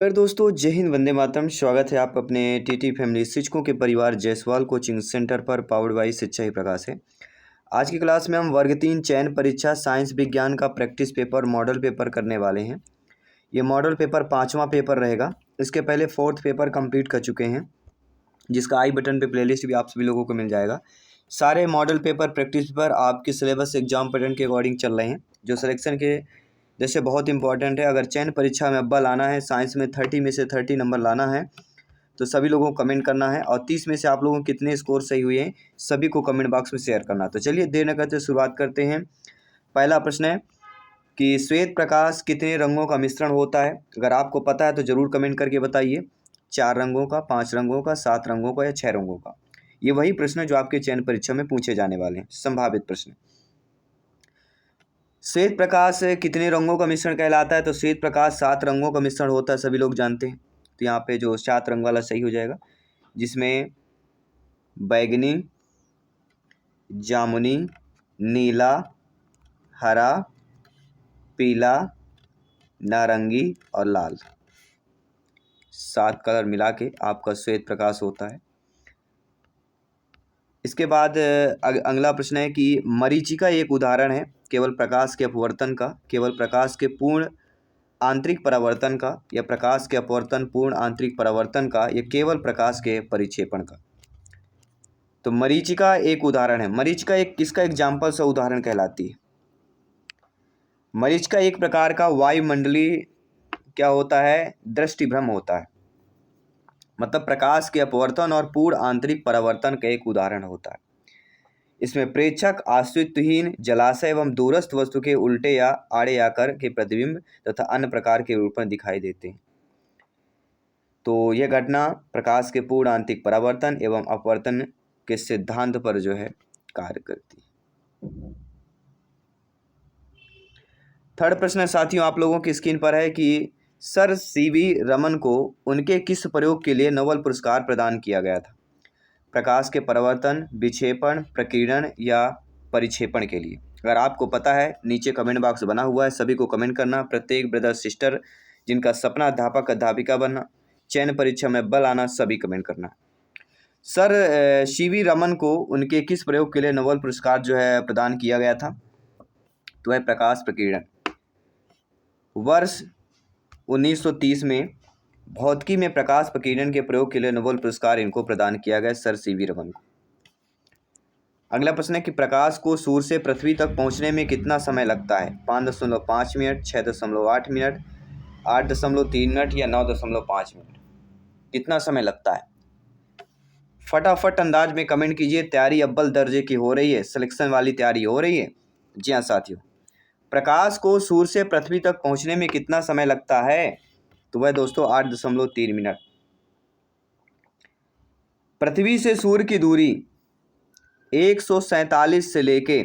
अगर दोस्तों जय हिंद वंदे मातरम। स्वागत है आप अपने टीटी फैमिली शिक्षकों के परिवार जायसवाल कोचिंग सेंटर पर पावर्ड बाय शिक्षा ही प्रकाश है। आज की क्लास में हम वर्ग 3 चयन परीक्षा साइंस विज्ञान का प्रैक्टिस पेपर मॉडल पेपर करने वाले हैं। ये मॉडल पेपर 5वां पेपर रहेगा। इसके पहले 4th पेपर कंप्लीट कर चुके हैं, जिसका आई बटन पे प्लेलिस्ट भी आप सभी लोगों को मिल जाएगा। सारे मॉडल पेपर प्रैक्टिस पेपर आपके सिलेबस एग्जाम पैटर्न के अकॉर्डिंग चल रहे हैं, जो सिलेक्शन के जैसे बहुत इंपॉर्टेंट है। अगर चयन परीक्षा में अव्वल आना है, साइंस में 30 में से 30 नंबर लाना है, तो सभी लोगों को कमेंट करना है। और 30 में से आप लोगों को कितने स्कोर सही हुए हैं, सभी को कमेंट बॉक्स में शेयर करना। तो चलिए देर न करते शुरुआत करते हैं। पहला प्रश्न है कि श्वेत प्रकाश कितने रंगों का मिश्रण होता है। अगर आपको पता है तो ज़रूर कमेंट करके बताइए। 4 रंगों का, 5 रंगों का, 7 रंगों का या 6 रंगों का। ये वही प्रश्न है जो आपके चयन परीक्षा में पूछे जाने वाले हैं, संभावित प्रश्न। श्वेत प्रकाश कितने रंगों का मिश्रण कहलाता है, तो श्वेत प्रकाश 7 रंगों का मिश्रण होता है, सभी लोग जानते हैं। तो यहाँ पे जो 7 रंग वाला सही हो जाएगा, जिसमें बैगनी, जामुनी, नीला, हरा, पीला, नारंगी और लाल, 7 कलर मिला के आपका श्वेत प्रकाश होता है। इसके बाद अगला प्रश्न है कि मरीचिका एक उदाहरण है केवल प्रकाश के अपवर्तन का, केवल प्रकाश के पूर्ण आंतरिक परावर्तन का, या प्रकाश के अपवर्तन पूर्ण आंतरिक परावर्तन का, या केवल प्रकाश के परिक्षेपण का। तो मरीचिका एक उदाहरण है। मरीचिका एक किसका एग्जाम्पल सा उदाहरण कहलाती है। मरीचिका एक प्रकार का वायुमंडलीय क्या होता है, दृष्टिभ्रम होता है। मतलब प्रकाश के अपवर्तन और पूर्ण आंतरिक परावर्तन का एक उदाहरण होता है। इसमें प्रेक्षक आश्रितहीन जलाशय एवं दूरस्थ वस्तु के उल्टे या आड़े आकर के प्रतिबिंब तथा अन्य प्रकार के रूप में दिखाई देते हैं। तो यह घटना प्रकाश के पूर्ण आंतरिक परावर्तन एवं अपवर्तन के सिद्धांत पर जो है कार्य करती है। थर्ड प्रश्न साथियों आप लोगों की स्क्रीन पर है कि सर सीवी रमन को उनके किस प्रयोग के लिए नोबेल पुरस्कार प्रदान किया गया था। प्रकाश के परावर्तन, विक्षेपण, प्रकीर्णन या परिक्षेपण के लिए। अगर आपको पता है नीचे कमेंट बॉक्स बना हुआ है, सभी को कमेंट करना। प्रत्येक ब्रदर सिस्टर जिनका सपना अध्यापक अध्यापिका बनना, चयन परीक्षा में बल आना, सभी कमेंट करना। सर सीवी रमन को उनके किस प्रयोग के लिए नोबेल पुरस्कार जो है प्रदान किया गया था, तो है प्रकाश प्रकीर्णन। वर्ष 1930 में भौतिकी में प्रकाश प्रकीर्णन के प्रयोग के लिए नोबेल पुरस्कार इनको प्रदान किया गया, सर सीवी रमन को। अगला प्रश्न है कि प्रकाश को सूर्य से पृथ्वी तक पहुंचने में कितना समय लगता है। 5.5 मिनट, 6.8 मिनट, 8.3 मिनट या 9.5 मिनट। कितना समय लगता है, फटाफट अंदाज में कमेंट कीजिए। तैयारी अव्वल दर्जे की हो रही है, सिलेक्शन वाली तैयारी हो रही है। जी हाँ साथियों, प्रकाश को सूर्य से पृथ्वी तक पहुंचने में कितना समय लगता है, तो वह दोस्तों 8.3 मिनट। पृथ्वी से सूर्य की दूरी 147 से लेके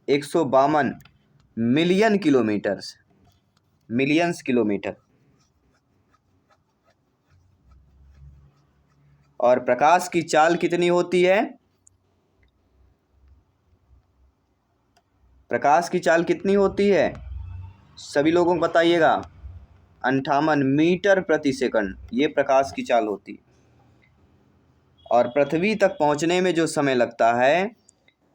152 मिलियन किलोमीटर, मिलियंस किलोमीटर। और प्रकाश की चाल कितनी होती है, प्रकाश की चाल कितनी होती है, सभी लोगों को बताइएगा। 58 मीटर प्रति सेकंड ये प्रकाश की चाल होती है। और पृथ्वी तक पहुंचने में जो समय लगता है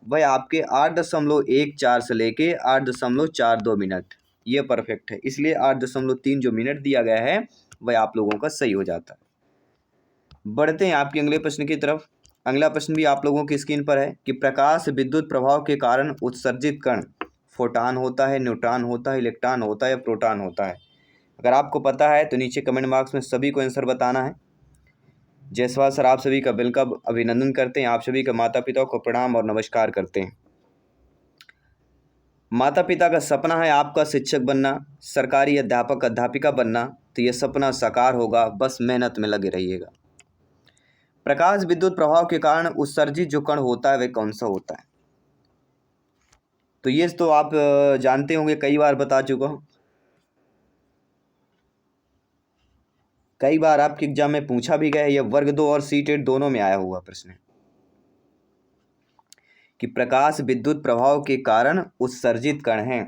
वह आपके 8.14 से लेके 8.42 मिनट। ये परफेक्ट है, इसलिए 8.3 जो मिनट दिया गया है वह आप लोगों का सही हो जाता है। बढ़ते हैं आपके अगले प्रश्न की तरफ। अगला प्रश्न भी आप लोगों की स्क्रीन पर है कि प्रकाश विद्युत प्रभाव के कारण उत्सर्जित कण फोटॉन होता है, न्यूट्रॉन होता है, इलेक्ट्रॉन होता है या प्रोटॉन होता है। अगर आपको पता है तो नीचे कमेंट बॉक्स में सभी को आंसर बताना है। जायसवाल सर आप सभी का वेलकम, अभिनंदन करते हैं। आप सभी के माता पिता को प्रणाम और नमस्कार करते हैं। माता पिता का सपना है आपका शिक्षक बनना, सरकारी अध्यापक अध्यापिका बनना, तो यह सपना साकार होगा, बस मेहनत में लगे रहिएगा। प्रकाश विद्युत प्रभाव के कारण उत्सर्जित जो कण होता है वह कौन सा होता है, तो ये तो आप जानते होंगे, कई बार बता चुका हूँ, कई बार आपके एग्जाम में पूछा भी गया है। यह वर्ग 2 और सीटेट दोनों में आया हुआ प्रश्न है कि प्रकाश विद्युत प्रभाव के कारण उत्सर्जित कण हैं।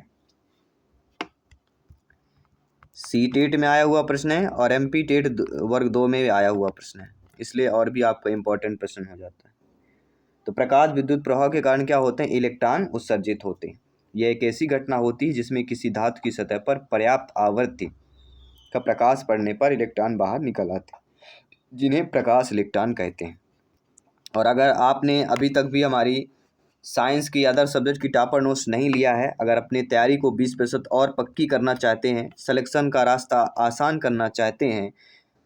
सी टेट में आया हुआ प्रश्न है और MP टेट वर्ग 2 में आया हुआ प्रश्न है, इसलिए और भी आपका इंपॉर्टेंट प्रश्न हो जाता है। तो प्रकाश विद्युत प्रवाह के कारण क्या होते हैं? इलेक्ट्रॉन उत्सर्जित होते हैं। यह एक ऐसी घटना होती है जिसमें किसी धातु की सतह पर पर्याप्त आवृत्ति का प्रकाश पड़ने पर इलेक्ट्रॉन बाहर निकल आते हैं, जिन्हें प्रकाश इलेक्ट्रॉन कहते हैं। और अगर आपने अभी तक भी हमारी साइंस की अदर सब्जेक्ट की टॉपर नोट्स नहीं लिया है, अगर अपनी तैयारी को 20% और पक्की करना चाहते हैं, सिलेक्शन का रास्ता आसान करना चाहते हैं,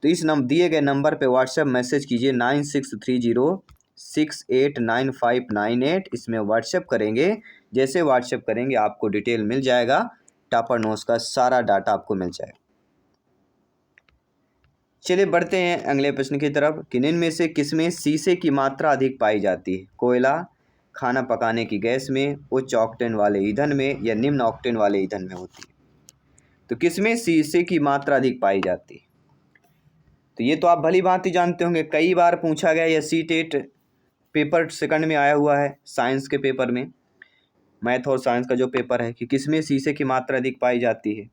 तो इस दिए गए नंबर पे व्हाट्सएप मैसेज कीजिए 9630689598। इसमें व्हाट्सएप करेंगे, जैसे व्हाट्सएप करेंगे आपको डिटेल मिल जाएगा, टॉपर नोट्स का सारा डाटा आपको मिल जाएगा। चलिए बढ़ते हैं अगले प्रश्न की तरफ कि निम्न में से किसमें शीशे की मात्रा अधिक पाई जाती है? कोयला, खाना पकाने की गैस में, उच्च ऑक्टेन वाले ईंधन में या निम्न ऑक्टेन वाले ईंधन में होती है? तो किसमें शीशे की मात्रा अधिक पाई जाती है? तो ये तो आप भली भांति जानते होंगे, कई बार पूछा गया, यह सी टेट पेपर सेकंड में आया हुआ है, साइंस के पेपर में, मैथ और साइंस का जो पेपर है, कि किसमें शीशे की मात्रा अधिक पाई जाती है?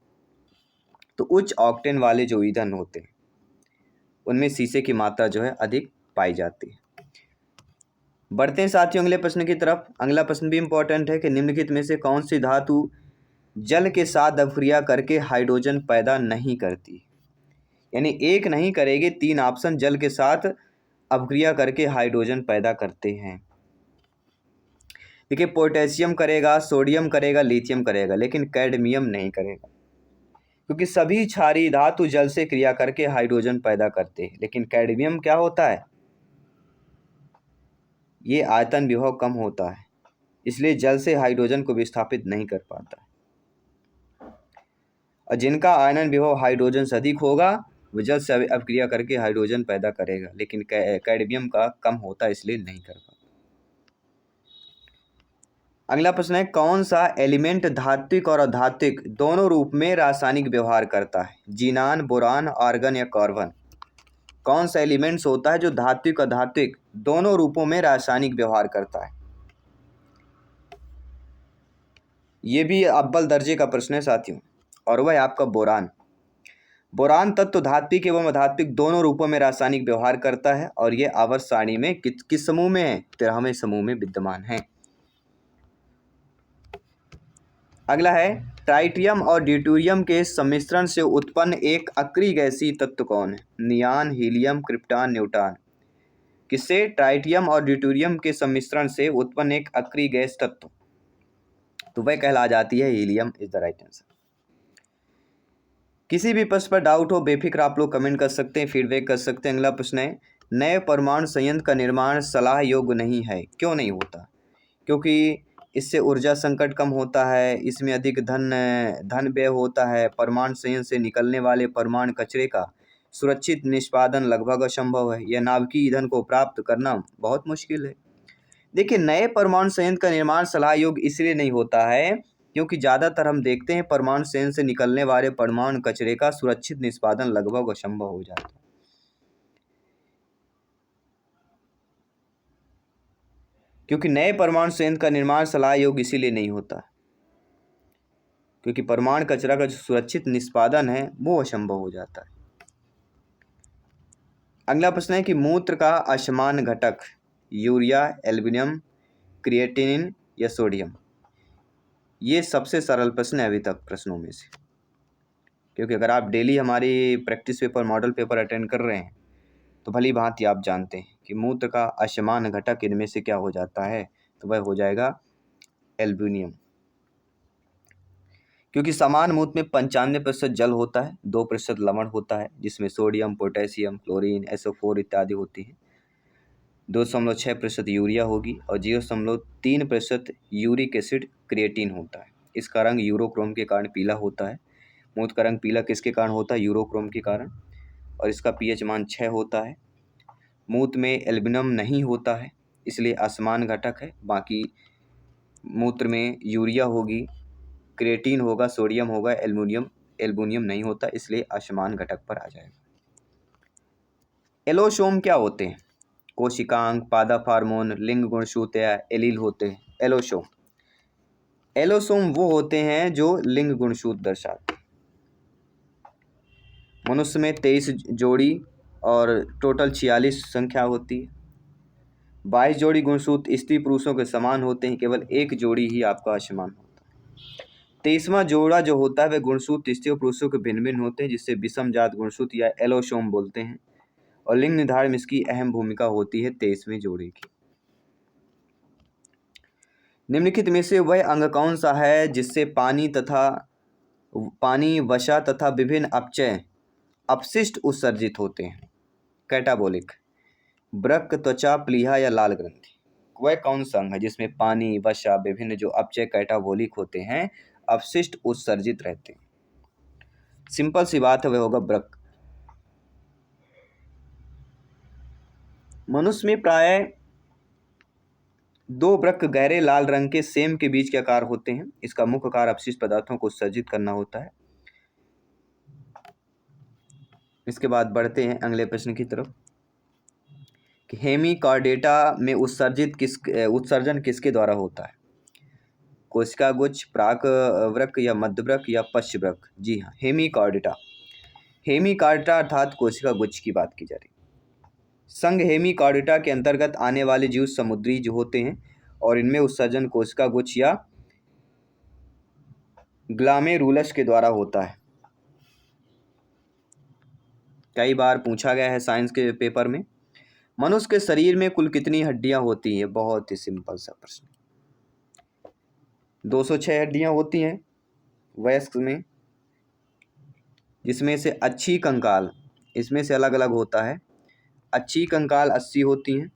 तो उच्च ऑक्टेन वाले जो ईंधन होते हैं उनमें शीशे की मात्रा जो है अधिक पाई जाती है। बढ़ते हैं साथियों अगले प्रश्न की तरफ। अगला प्रश्न भी इंपॉर्टेंट है कि निम्नलिखित में से कौन सी धातु जल के साथ अभिक्रिया करके हाइड्रोजन पैदा नहीं करती? यानी एक नहीं करेगी, 3 ऑप्शन जल के साथ अभिक्रिया करके हाइड्रोजन पैदा करते हैं। देखिए, पोटेशियम करेगा, सोडियम करेगा, लिथियम करेगा, लेकिन कैडमियम नहीं करेगा, क्योंकि सभी क्षारीय धातु जल से क्रिया करके हाइड्रोजन पैदा करते हैं। लेकिन कैडमियम क्या होता है? ये आयतन विभव कम होता है, इसलिए जल से हाइड्रोजन को विस्थापित नहीं कर पाता है। और जिनका आयतन विभव हाइड्रोजन से अधिक होगा वो जल से अभिक्रिया करके हाइड्रोजन पैदा करेगा, लेकिन कैडमियम का कम होता है, इसलिए नहीं कर पाता। अगला प्रश्न है, कौन सा एलिमेंट धात्विक और अधात्विक दोनों रूप में रासायनिक व्यवहार करता है? जीनान, बोरान, आर्गन या कार्बन? कौन सा एलिमेंट्स होता है जो धात्विक अधात्विक दोनों रूपों में रासायनिक व्यवहार करता है? ये भी अव्वल दर्जे का प्रश्न है साथियों, और वह है आपका बोरान। बोरान तत्व धात्विक एवं अधात्विक दोनों रूपों में रासायनिक व्यवहार करता है, और ये आवर्त सारणी में किस समूह में है? 13वें समूह में विद्यमान है। अगला है, ट्राइटियम और ड्यूटेरियम के सम्मिश्रण से उत्पन्न एक अक्रिय गैसीय तत्व कौन है? नियान, हीलियम, क्रिप्टॉन, न्यूट्रॉन? किससे? ट्राइटियम और ड्यूटेरियम के सम्मिश्रण से उत्पन्न एक अक्रिय गैस तत्व, तो वह कहला जाती है helium is the right answer. किसी भी प्रश्न पर डाउट हो बेफिक्र आप लोग कमेंट कर सकते हैं, फीडबैक कर सकते हैं। अगला प्रश्न है, नए परमाणु संयंत्र का निर्माण सलाह योग्य नहीं है, क्यों नहीं होता? क्योंकि इससे ऊर्जा संकट कम होता है, इसमें अधिक धन व्यय होता है, परमाणु संयंत्र से निकलने वाले परमाणु कचरे का सुरक्षित निष्पादन लगभग असंभव है, यह नाभिकीय ईंधन को प्राप्त करना बहुत मुश्किल है। देखिए, नए परमाणु संयंत्र का निर्माण सलाह योग्य इसलिए नहीं होता है क्योंकि ज़्यादातर हम देखते हैं परमाणु संयंत्र से निकलने वाले परमाणु कचरे का सुरक्षित निष्पादन लगभग असंभव हो जाता है। क्योंकि नए परमाणु संयंत्र का निर्माण सलाह योग्य इसीलिए नहीं होता क्योंकि परमाणु कचरा का जो सुरक्षित निष्पादन है वो असंभव हो जाता है। अगला प्रश्न है कि मूत्र का असमान घटक यूरिया, एल्यूमिनियम, क्रिएटिनिन या सोडियम? ये सबसे सरल प्रश्न है अभी तक प्रश्नों में से, क्योंकि अगर आप डेली हमारी practice paper, model paper attend कर रहे हैं तो भली भांति आप जानते हैं कि मूत्र का असमान घटक इनमें से क्या हो जाता है, तो वह हो जाएगा एल्यूमिनियम। क्योंकि समान मूत्र में 95% जल होता है, 2% लवण होता है, जिसमें सोडियम, पोटेशियम, क्लोरीन, SO4 इत्यादि होती हैं। 2.6% यूरिया होगी और 0.3% यूरिक एसिड क्रिएटिन होता है। इसका रंग यूरोक्रोम के कारण पीला होता है। मूत्र का रंग पीला किसके कारण होता है? यूरोक्रोम के कारण। और इसका pH मान 6 होता है। मूत्र में एल्यूमिनियम नहीं होता है, इसलिए असमान घटक है। बाकी मूत्र में यूरिया होगी, क्रिएटिन होगा, सोडियम होगा, एल्यूमिनियम नहीं होता, इसलिए असमान घटक पर आ जाएगा। एलोसोम क्या होते हैं? कोशिकांग, पादप हार्मोन, लिंग गुणसूत्र या एलील होते हैं। एलोसोम वो होते हैं जो लिंग गुणसूत्र दर्शाते हैं। मनुष्य में 23 जोड़ी और टोटल 46 संख्या होती है। 22 जोड़ी गुणसूत्र स्त्री पुरुषों के समान होते हैं, केवल एक जोड़ी ही आपका असमान होता है। 23वां जोड़ा जो होता है वह गुणसूत्र स्त्री और पुरुषों के भिन्न भिन्न होते हैं, जिससे विषम जात गुणसूत्र या एलोसोम बोलते हैं, और लिंग निर्धारण में इसकी अहम भूमिका होती है 23वें जोड़े की। निम्नलिखित में से वह अंग कौन सा है जिससे पानी वसा तथा विभिन्न अपचय अपशिष्ट उत्सर्जित होते हैं? कैटाबोलिक। वृक्क, त्वचा, प्लीहा या लाल ग्रंथि। वह कौन सा अंग है जिसमें पानी वसा विभिन्न जो अपचय कैटाबोलिक होते हैं अपशिष्ट उत्सर्जित रहते हैं? सिंपल सी बात है, वह होगा वृक्क। मनुष्य में प्राय 2 वृक्क गहरे लाल रंग के सेम के बीच के आकार होते हैं। इसका मुख्य कार्य अपशिष्ट पदार्थों को उत्सर्जित करना होता है। इसके बाद बढ़ते हैं अगले प्रश्न की तरफ कि हेमिकॉर्डेटा में उत्सर्जन किसके द्वारा होता है? कोशिका गुच्छ, प्राक वृक्क या मध्य वृक्क या पश्च वृक्क? जी हाँ, हेमिकॉर्डेटा। हेमिकॉर्डेटा अर्थात कोशिका गुच्छ की बात की जा रही है। संघ हेमिकॉर्डेटा के अंतर्गत आने वाले जीव समुद्री जो होते हैं और इनमें उत्सर्जन कोशिका गुच्छ या ग्लामेरुलस के द्वारा होता है। कई बार पूछा गया है साइंस के पेपर में। मनुष्य के शरीर में कुल कितनी हड्डियां होती हैं? बहुत ही सिंपल सा प्रश्न। 206 हड्डियां होती हैं वयस्क में, जिसमें से अच्छी कंकाल इसमें से अलग अलग होता है। अच्छी कंकाल 80 होती हैं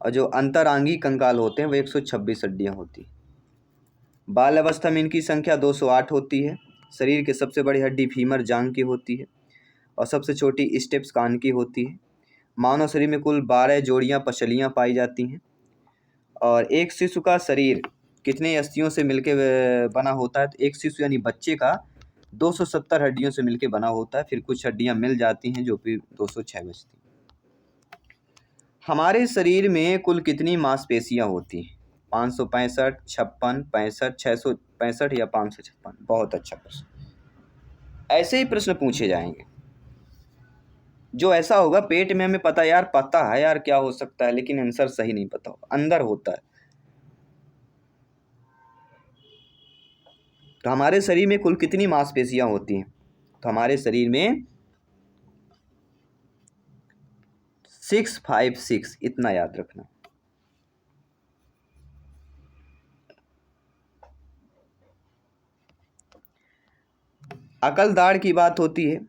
और जो अंतरांगी कंकाल होते हैं वो 126 हड्डियां होती हैं। बाल अवस्था में इनकी संख्या 208 होती है। शरीर की सबसे बड़ी हड्डी फीमर जांघ की होती है और सबसे छोटी स्टेप्स कान की होती है। मानव शरीर में कुल 12 जोड़ियां पसलियां पाई जाती हैं। और एक शिशु का शरीर कितने अस्थियों से मिलकर बना होता है? तो एक शिशु यानी बच्चे का 270 हड्डियों से मिलकर बना होता है। फिर कुछ हड्डियां मिल जाती हैं जो फिर 206 बचती हैं। हमारे शरीर में कुल कितनी मांसपेशियां होती हैं? 565, 56, 65, 665 या 556? बहुत अच्छा प्रश्न। ऐसे ही प्रश्न पूछे जाएंगे। जो ऐसा होगा पेट में हमें पता है यार क्या हो सकता है, लेकिन आंसर सही नहीं पता होगा, अंदर होता है। तो हमारे शरीर में कुल कितनी मांसपेशियां होती हैं? तो हमारे शरीर में 656, इतना याद रखना। अकल दाढ़ की बात होती है।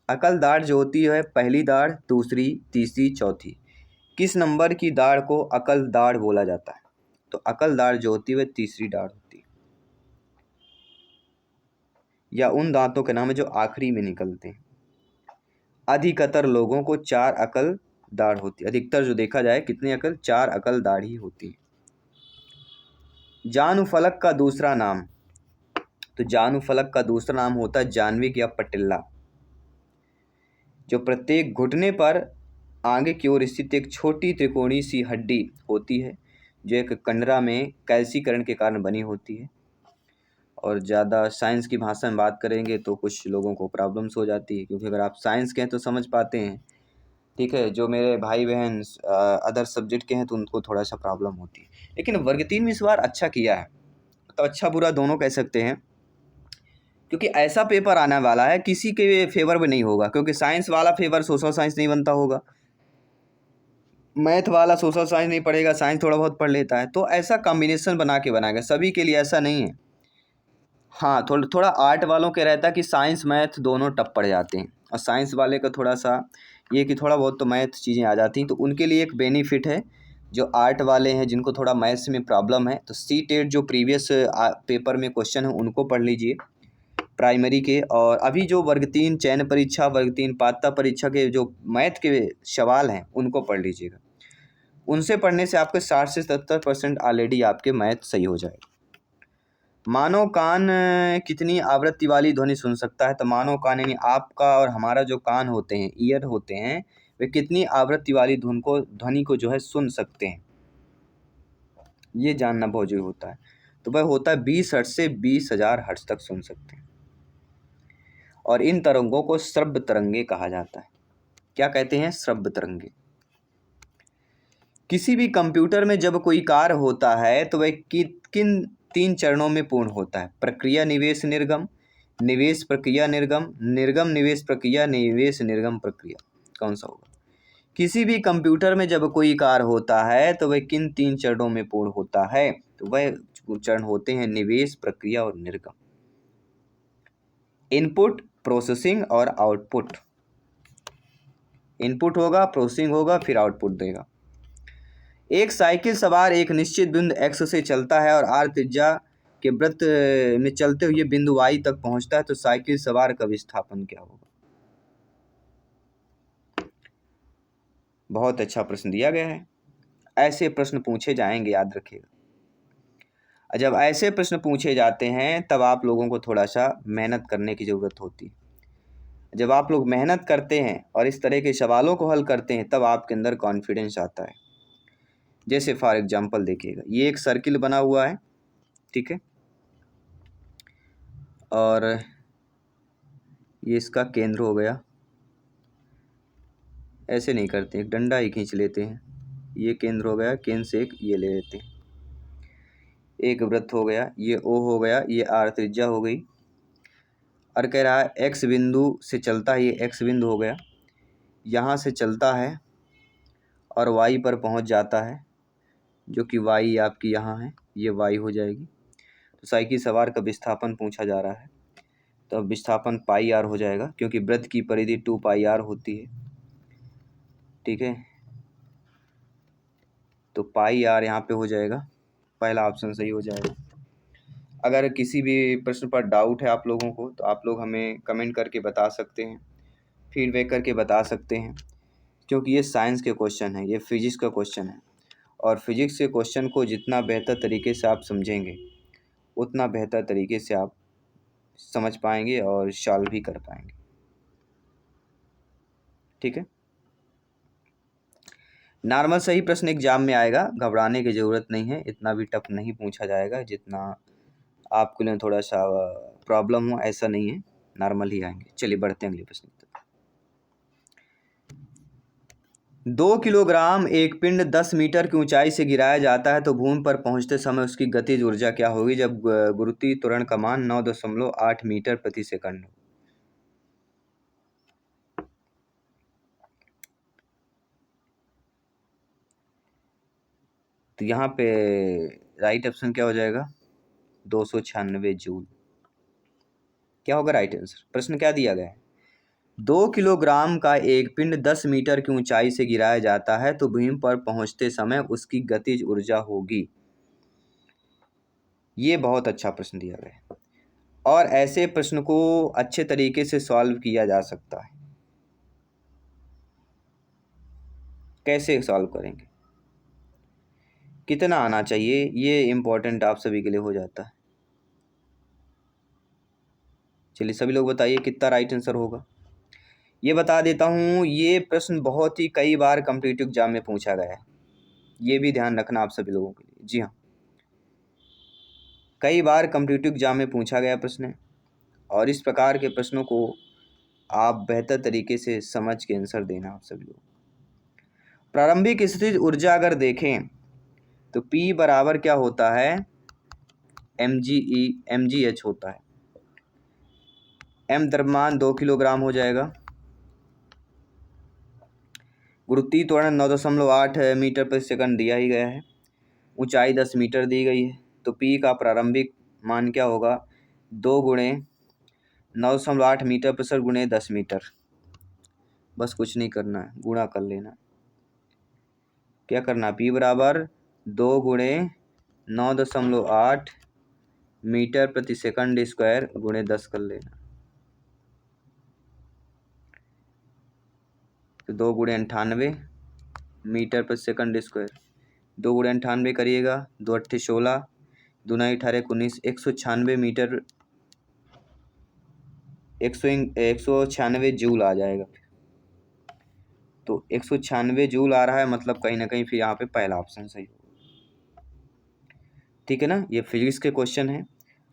अकल दाढ़ जो होती है पहली दाढ़, दूसरी, तीसरी, चौथी। किस नंबर की दाढ़ को अकल दाढ़ बोला जाता है? तो अकल दाढ़ जो होती है वह तीसरी दाढ़ होती है, या उन दांतों के नाम है जो आखिरी में निकलते हैं। अधिकतर लोगों को 4 अकल दाढ़ होती है। अधिकतर जो देखा जाए कितनी अकल? 4 अकल दाढ़ ही होती है। जानुफलक का दूसरा नाम? तो जानुफलक का दूसरा नाम होता है जान्विक या पटिल्ला। जो प्रत्येक घुटने पर आगे की ओर स्थित एक छोटी त्रिकोणीय सी हड्डी होती है, जो एक कंडरा में कैल्सीकरण के कारण बनी होती है। और ज़्यादा साइंस की भाषा में बात करेंगे तो कुछ लोगों को प्रॉब्लम्स हो जाती है, क्योंकि अगर आप साइंस के हैं तो समझ पाते हैं, ठीक है। जो मेरे भाई बहन अदर सब्जेक्ट के हैं तो उनको थोड़ा सा प्रॉब्लम होती है। लेकिन वर्ग 3 में इस बार अच्छा किया है, तो अच्छा बुरा दोनों कह सकते हैं, क्योंकि ऐसा पेपर आने वाला है किसी के फेवर में नहीं होगा। क्योंकि साइंस वाला फेवर सोशल साइंस नहीं बनता होगा, मैथ वाला सोशल साइंस नहीं पढ़ेगा, साइंस थोड़ा बहुत पढ़ लेता है। तो ऐसा कॉम्बिनेशन बना के बनाएगा, सभी के लिए ऐसा नहीं है। हाँ, थोड़ा आर्ट वालों के रहता है कि साइंस मैथ दोनों टप पड़ जाते हैं, और साइंस वाले का थोड़ा सा ये कि थोड़ा बहुत तो मैथ चीज़ें आ जाती हैं, तो उनके लिए एक बेनिफिट है। जो आर्ट वाले हैं जिनको थोड़ा मैथ्स में प्रॉब्लम है, तो सी-टेट जो प्रीवियस पेपर में क्वेश्चन है उनको पढ़ लीजिए प्राइमरी के। और अभी जो वर्ग 3 चयन परीक्षा, वर्ग 3 पात्रता परीक्षा के जो मैथ के सवाल हैं उनको पढ़ लीजिएगा। उनसे पढ़ने से आपके 60 से 70% ऑलरेडी आपके मैथ सही हो जाएगा। मानव कान कितनी आवृत्ति वाली ध्वनि सुन सकता है? तो मानव कान यानी आपका और हमारा जो कान होते हैं, ईयर होते हैं, वे कितनी आवृत्ति वाली ध्वनि को जो है सुन सकते हैं, ये जानना बहुत जरूरी होता है। तो वह होता है 20 हर्ट्ज से 20,000 हर्ट्ज तक सुन सकते हैं। और इन तरंगों को श्रव्य तरंगे कहा जाता है। क्या कहते हैं? श्रव्य तरंगे। किसी भी कंप्यूटर में जब कोई कार्य होता है तो वह किन 3 चरणों में पूर्ण होता है? प्रक्रिया निवेश निर्गम, निवेश प्रक्रिया निर्गम, निर्गम निवेश प्रक्रिया, निवेश निर्गम प्रक्रिया। कौन सा होगा? किसी भी कंप्यूटर में जब कोई कार्य होता है तो वह किन 3 चरणों में पूर्ण होता है? तो वह चरण होते हैं निवेश, प्रक्रिया और निर्गम। इनपुट, प्रोसेसिंग और आउटपुट। इनपुट होगा, प्रोसेसिंग होगा, फिर आउटपुट देगा। एक साइकिल सवार एक निश्चित बिंदु x से चलता है और r त्रिज्या के वृत्त में चलते हुए बिंदु y तक पहुंचता है तो साइकिल सवार का विस्थापन क्या होगा? बहुत अच्छा प्रश्न दिया गया है। ऐसे प्रश्न पूछे जाएंगे, याद रखिएगा। जब ऐसे प्रश्न पूछे जाते हैं तब आप लोगों को थोड़ा सा मेहनत करने की ज़रूरत होती है। जब आप लोग मेहनत करते हैं और इस तरह के सवालों को हल करते हैं तब आपके अंदर कॉन्फिडेंस आता है। जैसे फॉर एग्जांपल देखिएगा, ये एक सर्किल बना हुआ है, ठीक है, और ये इसका केंद्र हो गया। ऐसे नहीं करते, एक डंडा ही खींच लेते हैं, ये केंद्र हो गया, केंद्र से एक ये ले लेते हैं, एक वृत्त हो गया, ये ओ हो गया, ये आर त्रिज्या हो गई। और कह रहा है एक्स बिंदु से चलता है, ये एक्स बिंदु हो गया, यहाँ से चलता है और वाई पर पहुँच जाता है, जो कि वाई आपकी यहाँ है, ये वाई हो जाएगी। तो साइकिल सवार का विस्थापन पूछा जा रहा है, तो अब विस्थापन पाई आर हो जाएगा, क्योंकि वृत्त की परिधि 2 पाई आर होती है, ठीक है। तो पाई आर यहाँ पे हो जाएगा, पहला ऑप्शन सही हो जाएगा। अगर किसी भी प्रश्न पर डाउट है आप लोगों को तो आप लोग हमें कमेंट करके बता सकते हैं, फीडबैक करके बता सकते हैं, क्योंकि ये साइंस के क्वेश्चन है, ये फिजिक्स का क्वेश्चन है, और फिजिक्स के क्वेश्चन को जितना बेहतर तरीके से आप समझेंगे उतना बेहतर तरीके से आप समझ पाएंगे और सॉल्व भी कर पाएंगे, ठीक है। नॉर्मल सही प्रश्न एग्जाम में आएगा, घबराने की ज़रूरत नहीं है, इतना भी टफ नहीं पूछा जाएगा जितना आपके लिए थोड़ा सा प्रॉब्लम हो, ऐसा नहीं है, नॉर्मल ही आएंगे। चलिए बढ़ते हैं अगले प्रश्न की तरफ। 2 किलोग्राम एक पिंड 10 मीटर की ऊंचाई से गिराया जाता है तो भूमि पर पहुंचते समय उसकी गतिज ऊर्जा क्या होगी जब गुरुत्वीय त्वरण का मान 9.8 मीटर प्रति सेकंड हो? तो यहाँ पे राइट ऑप्शन क्या हो जाएगा? 296 जूल। क्या होगा राइट आंसर? प्रश्न क्या दिया गया है? 2 किलोग्राम का एक पिंड 10 मीटर की ऊंचाई से गिराया जाता है तो भूमि पर पहुंचते समय उसकी गतिज ऊर्जा होगी। ये बहुत अच्छा प्रश्न दिया गया है और ऐसे प्रश्न को अच्छे तरीके से सॉल्व किया जा सकता है। कैसे सॉल्व करेंगे, कितना आना चाहिए, ये इम्पोर्टेंट आप सभी के लिए हो जाता है। चलिए सभी लोग बताइए कितना राइट आंसर होगा। ये बता देता हूँ, ये प्रश्न बहुत ही कई बार कॉम्पिटिटिव एग्जाम में पूछा गया है, ये भी ध्यान रखना आप सभी लोगों के लिए। जी हाँ, कई बार कॉम्पिटिटिव एग्जाम में पूछा गया प्रश्न है और इस प्रकार के प्रश्नों को आप बेहतर तरीके से समझ के आंसर देना आप सभी लोग। प्रारंभिक स्थिति ऊर्जा अगर देखें तो P बराबर क्या होता है? mgh होता है। m द्रव्यमान 2 किलोग्राम हो जाएगा। गुरुत्वीय त्वरण 9.8 मीटर प्रति सेकंड दिया ही गया है। ऊंचाई 10 मीटर दी गई है तो P का प्रारंभिक मान क्या होगा? 2 गुणे 9.8 मीटर प्रति सेकंड गुणे 10 मीटर। बस कुछ नहीं करना है, गुणा कर लेना। क्या करना? P बराबर 2 गुणे 9.8 मीटर प्रति सेकंड स्क्वायर गुणे 10 कर लेना। तो 2 गुणे 98 मीटर प्रति सेकंड स्क्वायर, 2 गुणे 98 करिएगा, 2 अट्ठे 16, दूना 18 19, 196 मीटर, 196 जूल आ जाएगा। तो 196 जूल आ रहा है, मतलब कहीं ना कहीं फिर यहाँ पे पहला ऑप्शन सही होगा, ठीक है ना। ये फिजिक्स के क्वेश्चन हैं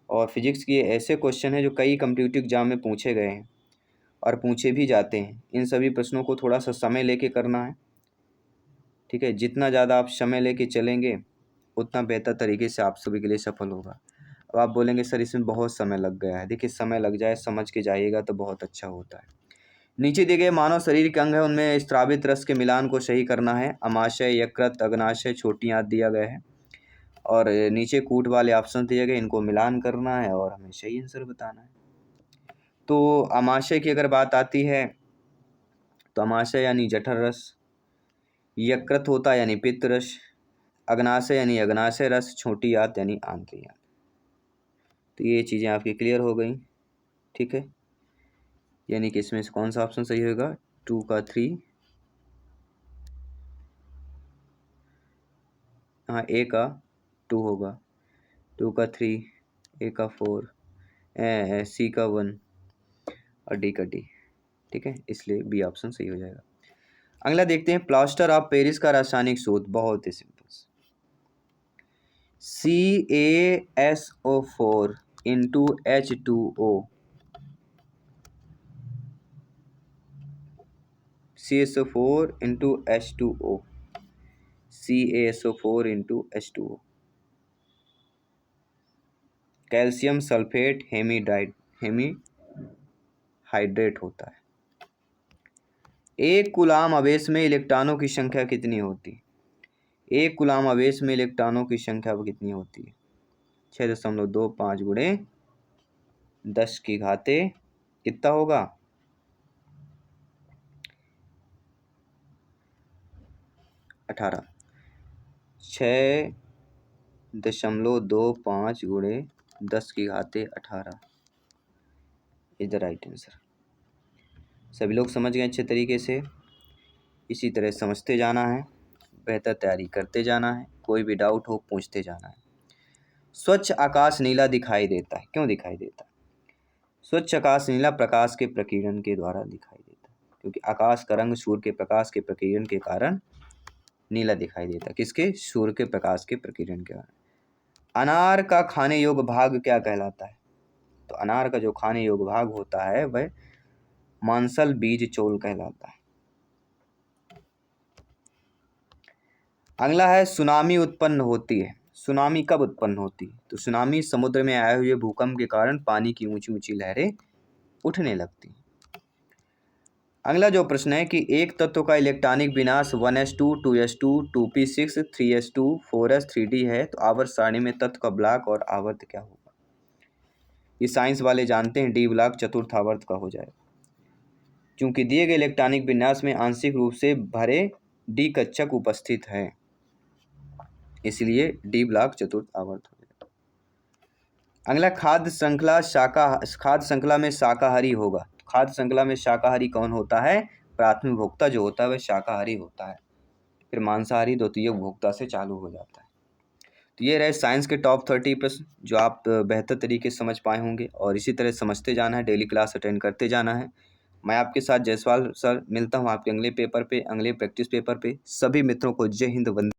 और फिजिक्स के ऐसे क्वेश्चन हैं जो कई कॉम्पिटिटिव एग्जाम में पूछे गए हैं और पूछे भी जाते हैं। इन सभी प्रश्नों को थोड़ा सा समय लेके करना है, ठीक है। जितना ज़्यादा आप समय लेके चलेंगे उतना बेहतर तरीके से आप सभी के लिए सफल होगा। अब आप बोलेंगे सर इसमें बहुत समय लग गया है। देखिए समय लग जाए, समझ के जाइएगा तो बहुत अच्छा होता है। नीचे दिए गए मानव शरीर के अंग है, उनमें स्रावित रस के मिलान को सही करना है। अमाशय, यकृत, अग्नाशय, छोटी आंत दिया गया है और नीचे कूट वाले ऑप्शन दिए गए, इनको मिलान करना है और हमें सही आंसर बताना है। तो अमाशय की अगर बात आती है तो अमाशय यानी जठर रस, यकृत होता है यानी पित्त रस, अग्नाशय यानी अग्नाशय रस, छोटी आंत यानी आंतरी आंत। तो ये चीज़ें आपकी क्लियर हो गई, ठीक है। यानी कि इसमें से कौन सा ऑप्शन सही होगा? 2 का 3, हाँ ए का 2 होगा, 2 का 3, ए का 4, सी का 1 और डी का डी, ठीक है। इसलिए बी ऑप्शन सही हो जाएगा। अगला देखते हैं प्लास्टर ऑफ पेरिस का रासायनिक सूत्र, बहुत ही simple. CaSO4 into H2O, CaSO4 into H2O, CaSO4 into H2O। Calcium sulphate hemihydrate होता है। एक कूलाम आवेश में इलेक्ट्रॉनों की संख्या कितनी होती है? एक कूलाम आवेश में इलेक्ट्रॉनों की संख्या कितनी होती है? 6.25 गुणे 10 की घाते कितना होगा? 18। 6.25 गुणे 10 की घाते 18 इज द राइट आंसर। सभी लोग समझ गए अच्छे तरीके से। इसी तरह समझते जाना है, बेहतर तैयारी करते जाना है, कोई भी डाउट हो पूछते जाना है। स्वच्छ आकाश नीला दिखाई देता है, क्यों दिखाई देता है? स्वच्छ आकाश नीला प्रकाश के प्रकीर्णन के द्वारा दिखाई देता है, क्योंकि आकाश का रंग सूर्य के प्रकाश के प्रकीर्णन के कारण नीला दिखाई देता है। किसके? सूर्य के प्रकाश के प्रकीर्णन के कारण। अनार का खाने योग्य भाग क्या कहलाता है? तो अनार का जो खाने योग्य भाग होता है वह मांसल बीज चोल कहलाता है। अगला है सुनामी उत्पन्न होती है। सुनामी कब उत्पन्न होती है? तो सुनामी समुद्र में आए हुए भूकंप के कारण पानी की ऊंची ऊंची लहरें उठने लगती हैं। अगला जो प्रश्न है कि एक तत्व का इलेक्ट्रॉनिक विनाश 1s2 2s2 2p6 3s2 4s 3d है, तो आवर्त सारणी में तत्व का ब्लॉक और आवर्त क्या होगा? ये साइंस वाले जानते हैं, डी ब्लॉक चतुर्थ आवर्त का हो जाएगा, क्योंकि दिए गए इलेक्ट्रॉनिक विन्यास में आंशिक रूप से भरे डी कक्षक उपस्थित है, इसलिए डी ब्लॉक चतुर्थ आवर्त हो जाएगा। अगला खाद्य श्रृंखला में शाकाहारी होगा। खाद्य श्रृंखला में शाकाहारी कौन होता है? प्राथमिक उपभोक्ता जो होता है वह शाकाहारी होता है, फिर मांसाहारी द्वितीय उपभोक्ता से चालू हो जाता है। तो ये रहे साइंस के टॉप 30 प्रश्न जो आप बेहतर तरीके से समझ पाए होंगे, और इसी तरह समझते जाना है, डेली क्लास अटेंड करते जाना है। मैं आपके साथ जायसवाल सर मिलता हूँ आपके अगले पेपर पे, अगले प्रैक्टिस पेपर पे। सभी मित्रों को जय हिंद, वंदे